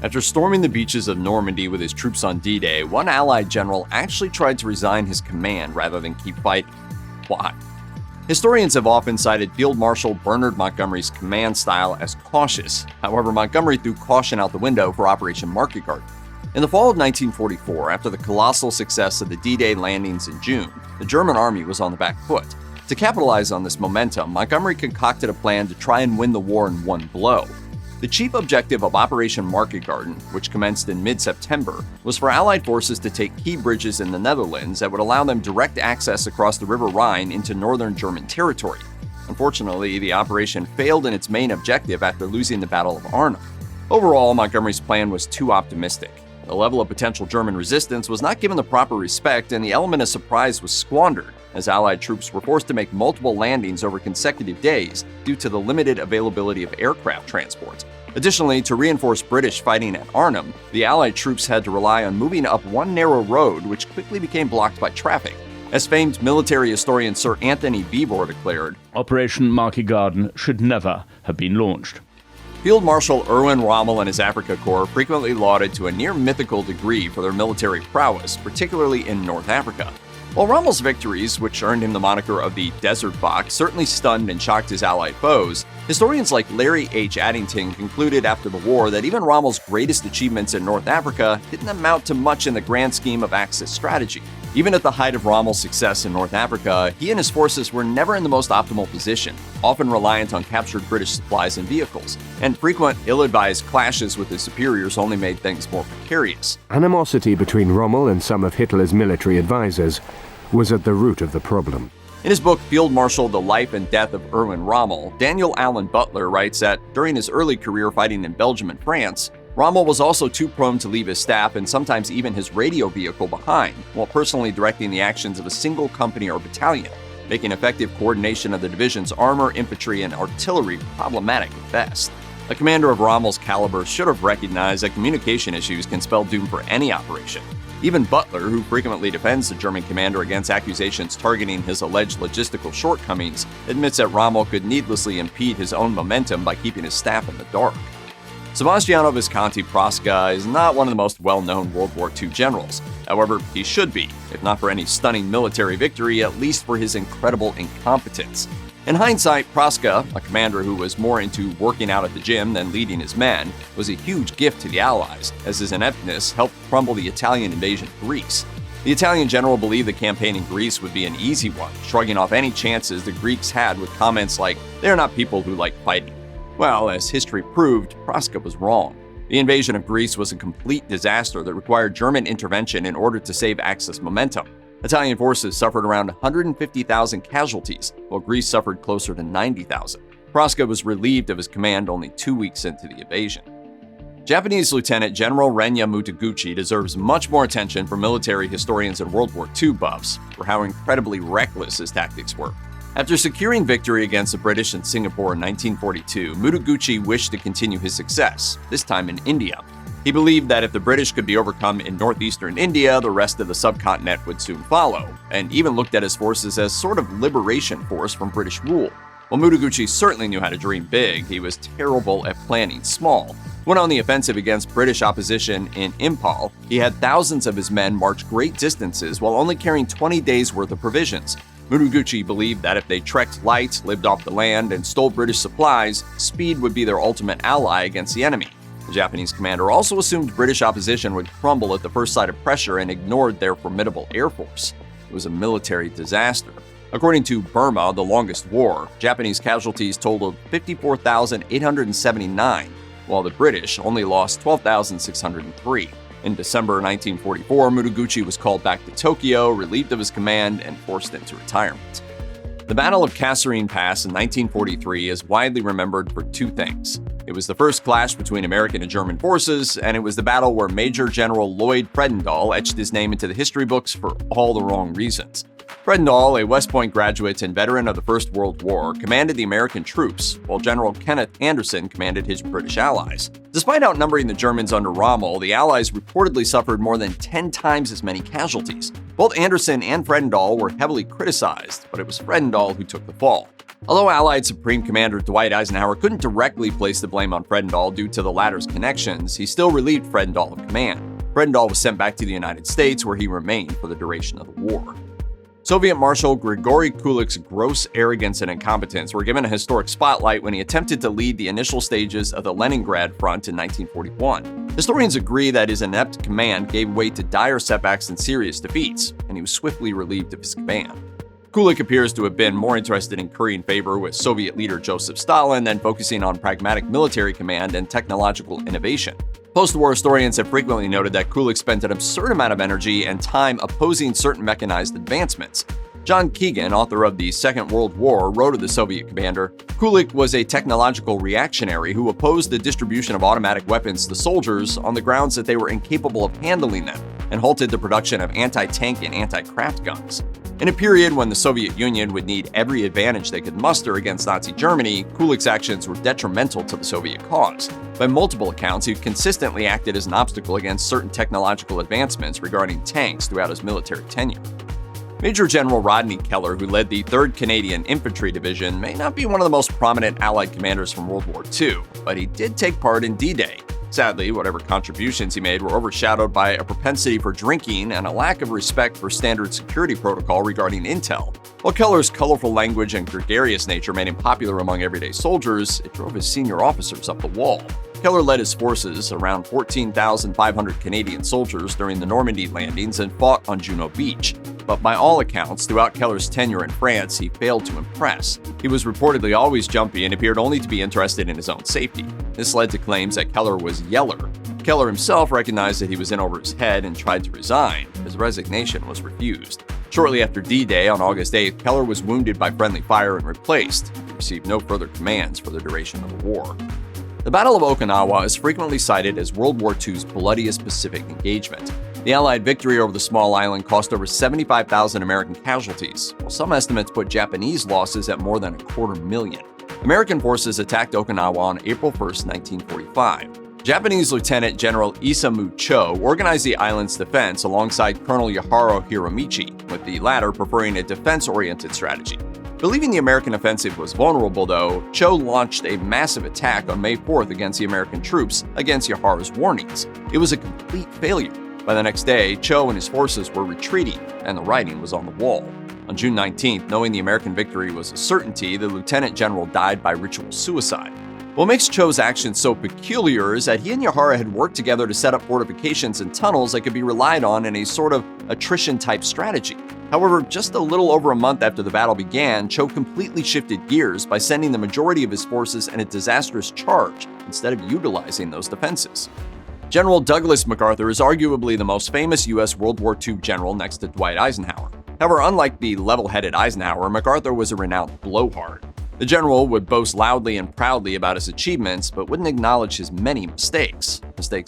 After storming the beaches of Normandy with his troops on D-Day, one Allied general actually tried to resign his command rather than keep fighting. Why? Historians have often cited Field Marshal Bernard Montgomery's command style as cautious. However, Montgomery threw caution out the window for Operation Market Garden. In the fall of 1944, after the colossal success of the D-Day landings in June, the German army was on the back foot. To capitalize on this momentum, Montgomery concocted a plan to try and win the war in one blow. The chief objective of Operation Market Garden, which commenced in mid-September, was for Allied forces to take key bridges in the Netherlands that would allow them direct access across the River Rhine into northern German territory. Unfortunately, the operation failed in its main objective after losing the Battle of Arnhem. Overall, Montgomery's plan was too optimistic. The level of potential German resistance was not given the proper respect, and the element of surprise was squandered, as Allied troops were forced to make multiple landings over consecutive days due to the limited availability of aircraft transport. Additionally, to reinforce British fighting at Arnhem, the Allied troops had to rely on moving up one narrow road, which quickly became blocked by traffic. As famed military historian Sir Anthony Beevor declared, Operation Market Garden should never have been launched. Field Marshal Erwin Rommel and his Africa Corps frequently lauded to a near-mythical degree for their military prowess, particularly in North Africa. While Rommel's victories, which earned him the moniker of the Desert Fox, certainly stunned and shocked his Allied foes, historians like Larry H. Addington concluded after the war that even Rommel's greatest achievements in North Africa didn't amount to much in the grand scheme of Axis strategy. Even at the height of Rommel's success in North Africa, he and his forces were never in the most optimal position, often reliant on captured British supplies and vehicles, and frequent ill-advised clashes with his superiors only made things more precarious. Animosity between Rommel and some of Hitler's military advisors was at the root of the problem. In his book, Field Marshal: The Life and Death of Erwin Rommel, Daniel Allen Butler writes that during his early career fighting in Belgium and France, Rommel was also too prone to leave his staff and sometimes even his radio vehicle behind, while personally directing the actions of a single company or battalion, making effective coordination of the division's armor, infantry, and artillery problematic at best. A commander of Rommel's caliber should have recognized that communication issues can spell doom for any operation. Even Butler, who frequently defends the German commander against accusations targeting his alleged logistical shortcomings, admits that Rommel could needlessly impede his own momentum by keeping his staff in the dark. Sebastiano Visconti Prasca is not one of the most well-known World War II generals. However, he should be, if not for any stunning military victory, at least for his incredible incompetence. In hindsight, Prasca, a commander who was more into working out at the gym than leading his men, was a huge gift to the Allies, as his ineptness helped crumble the Italian invasion of Greece. The Italian general believed the campaign in Greece would be an easy one, shrugging off any chances the Greeks had with comments like, "They're not people who like fighting." Well, as history proved, Prasca was wrong. The invasion of Greece was a complete disaster that required German intervention in order to save Axis momentum. Italian forces suffered around 150,000 casualties, while Greece suffered closer to 90,000. Prasca was relieved of his command only 2 weeks into the invasion. Japanese Lieutenant General Renya Mutaguchi deserves much more attention from military historians and World War II buffs for how incredibly reckless his tactics were. After securing victory against the British in Singapore in 1942, Mutaguchi wished to continue his success, this time in India. He believed that if the British could be overcome in northeastern India, the rest of the subcontinent would soon follow, and even looked at his forces as sort of liberation force from British rule. While Mutaguchi certainly knew how to dream big, he was terrible at planning small. When on the offensive against British opposition in Impal, he had thousands of his men march great distances while only carrying 20 days' worth of provisions. Mutaguchi believed that if they trekked light, lived off the land, and stole British supplies, speed would be their ultimate ally against the enemy. The Japanese commander also assumed British opposition would crumble at the first sight of pressure and ignored their formidable air force. It was a military disaster. According to Burma, the longest war, Japanese casualties totaled 54,879, while the British only lost 12,603. In December 1944, Mutaguchi was called back to Tokyo, relieved of his command, and forced into retirement. The Battle of Kasserine Pass in 1943 is widely remembered for two things. It was the first clash between American and German forces, and it was the battle where Major General Lloyd Fredendall etched his name into the history books for all the wrong reasons. Fredendall, a West Point graduate and veteran of the First World War, commanded the American troops, while General Kenneth Anderson commanded his British allies. Despite outnumbering the Germans under Rommel, the Allies reportedly suffered more than 10 times as many casualties. Both Anderson and Fredendall were heavily criticized, but it was Fredendall who took the fall. Although Allied Supreme Commander Dwight Eisenhower couldn't directly place the blame on Fredendall due to the latter's connections, he still relieved Fredendall of command. Fredendall was sent back to the United States, where he remained for the duration of the war. Soviet Marshal Grigory Kulik's gross arrogance and incompetence were given a historic spotlight when he attempted to lead the initial stages of the Leningrad Front in 1941. Historians agree that his inept command gave way to dire setbacks and serious defeats, and he was swiftly relieved of his command. Kulik appears to have been more interested in currying favor with Soviet leader Joseph Stalin than focusing on pragmatic military command and technological innovation. Post-war historians have frequently noted that Kulik spent an absurd amount of energy and time opposing certain mechanized advancements. John Keegan, author of the Second World War, wrote of the Soviet commander, "Kulik was a technological reactionary who opposed the distribution of automatic weapons to soldiers on the grounds that they were incapable of handling them, and halted the production of anti-tank and anti-craft guns." In a period when the Soviet Union would need every advantage they could muster against Nazi Germany, Kulik's actions were detrimental to the Soviet cause. By multiple accounts, he consistently acted as an obstacle against certain technological advancements regarding tanks throughout his military tenure. Major General Rodney Keller, who led the 3rd Canadian Infantry Division, may not be one of the most prominent Allied commanders from World War II, but he did take part in D-Day. Sadly, whatever contributions he made were overshadowed by a propensity for drinking and a lack of respect for standard security protocol regarding intel. While Keller's colorful language and gregarious nature made him popular among everyday soldiers, it drove his senior officers up the wall. Keller led his forces, around 14,500 Canadian soldiers, during the Normandy landings and fought on Juno Beach. But by all accounts, throughout Keller's tenure in France, he failed to impress. He was reportedly always jumpy and appeared only to be interested in his own safety. This led to claims that Keller was yeller. Keller himself recognized that he was in over his head and tried to resign. His resignation was refused. Shortly after D-Day, on August 8th, Keller was wounded by friendly fire and replaced. He received no further commands for the duration of the war. The Battle of Okinawa is frequently cited as World War II's bloodiest Pacific engagement. The Allied victory over the small island cost over 75,000 American casualties, while some estimates put Japanese losses at more than 250,000. American forces attacked Okinawa on April 1, 1945. Japanese Lieutenant General Isamu Cho organized the island's defense alongside Colonel Yaharo Hiromichi, with the latter preferring a defense-oriented strategy. Believing the American offensive was vulnerable, though, Cho launched a massive attack on May 4th against the American troops against Yaharo's warnings. It was a complete failure. By the next day, Cho and his forces were retreating, and the writing was on the wall. On June 19th, knowing the American victory was a certainty, the lieutenant general died by ritual suicide. What makes Cho's actions so peculiar is that he and Yahara had worked together to set up fortifications and tunnels that could be relied on in a sort of attrition-type strategy. However, just a little over a month after the battle began, Cho completely shifted gears by sending the majority of his forces in a disastrous charge instead of utilizing those defenses. General Douglas MacArthur is arguably the most famous U.S. World War II general next to Dwight Eisenhower. However, unlike the level-headed Eisenhower, MacArthur was a renowned blowhard. The general would boast loudly and proudly about his achievements, but wouldn't acknowledge his many mistakes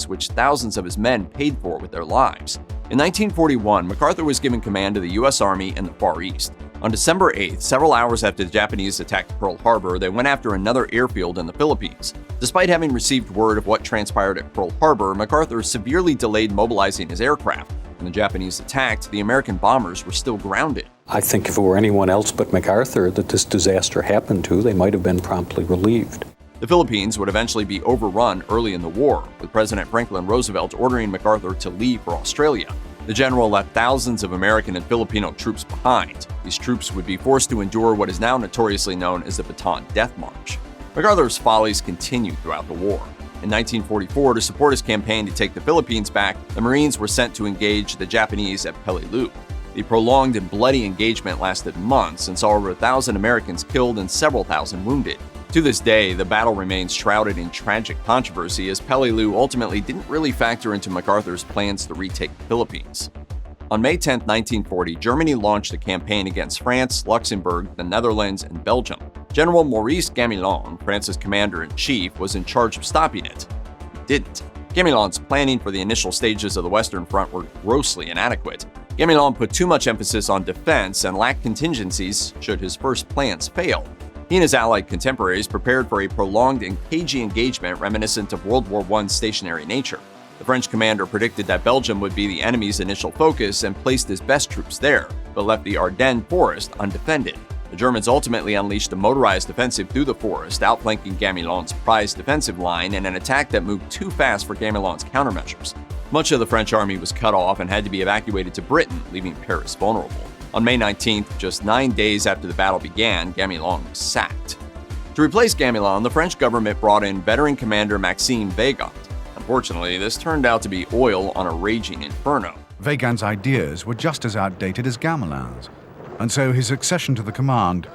which thousands of his men paid for with their lives. In 1941, MacArthur was given command of the U.S. Army in the Far East. On December 8th, several hours after the Japanese attacked Pearl Harbor, they went after another airfield in the Philippines. Despite having received word of what transpired at Pearl Harbor, MacArthur severely delayed mobilizing his aircraft. When the Japanese attacked, the American bombers were still grounded. I think if it were anyone else but MacArthur that this disaster happened to, they might have been promptly relieved. The Philippines would eventually be overrun early in the war, with President Franklin Roosevelt ordering MacArthur to leave for Australia. The general left thousands of American and Filipino troops behind. These troops would be forced to endure what is now notoriously known as the Bataan Death March. MacArthur's follies continued throughout the war. In 1944, to support his campaign to take the Philippines back, the Marines were sent to engage the Japanese at Peleliu. The prolonged and bloody engagement lasted months and saw over 1,000 Americans killed and several thousand wounded. To this day, the battle remains shrouded in tragic controversy, as Peleliu ultimately didn't really factor into MacArthur's plans to retake the Philippines. On May 10, 1940, Germany launched a campaign against France, Luxembourg, the Netherlands, and Belgium. General Maurice Gamelin, France's commander-in-chief, was in charge of stopping it. He didn't. Gamelin's planning for the initial stages of the Western Front were grossly inadequate. Gamelin put too much emphasis on defense and lacked contingencies should his first plans fail. He and his Allied contemporaries prepared for a prolonged and cagey engagement reminiscent of World War I's stationary nature. The French commander predicted that Belgium would be the enemy's initial focus and placed his best troops there, but left the Ardennes forest undefended. The Germans ultimately unleashed a motorized offensive through the forest, outflanking Gamelin's prized defensive line in an attack that moved too fast for Gamelin's countermeasures. Much of the French army was cut off and had to be evacuated to Britain, leaving Paris vulnerable. On May 19th, just 9 days after the battle began, Gamelin was sacked. To replace Gamelin, the French government brought in veteran commander Maxime Weygand. Unfortunately, this turned out to be oil on a raging inferno. Weygand's ideas were just as outdated as Gamelin's, and so his accession to the command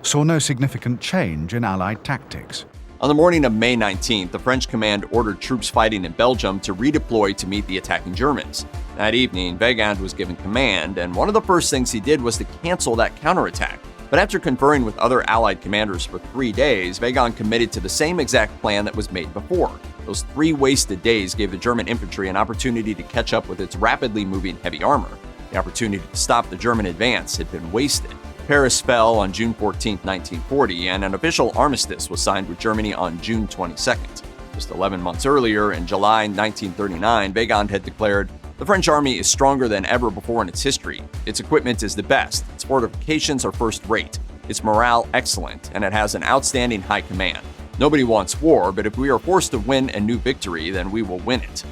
saw no significant change in Allied tactics. On the morning of May 19th, the French command ordered troops fighting in Belgium to redeploy to meet the attacking Germans. That evening, Weygand was given command, and one of the first things he did was to cancel that counterattack. But after conferring with other Allied commanders for 3 days, Weygand committed to the same exact plan that was made before. Those 3 wasted days gave the German infantry an opportunity to catch up with its rapidly moving heavy armor. The opportunity to stop the German advance had been wasted. Paris fell on June 14, 1940, and an official armistice was signed with Germany on June 22nd. Just 11 months earlier, in July 1939, Weygand had declared, "The French army is stronger than ever before in its history. Its equipment is the best, its fortifications are first-rate, its morale excellent, and it has an outstanding high command. Nobody wants war, but if we are forced to win a new victory, then we will win it."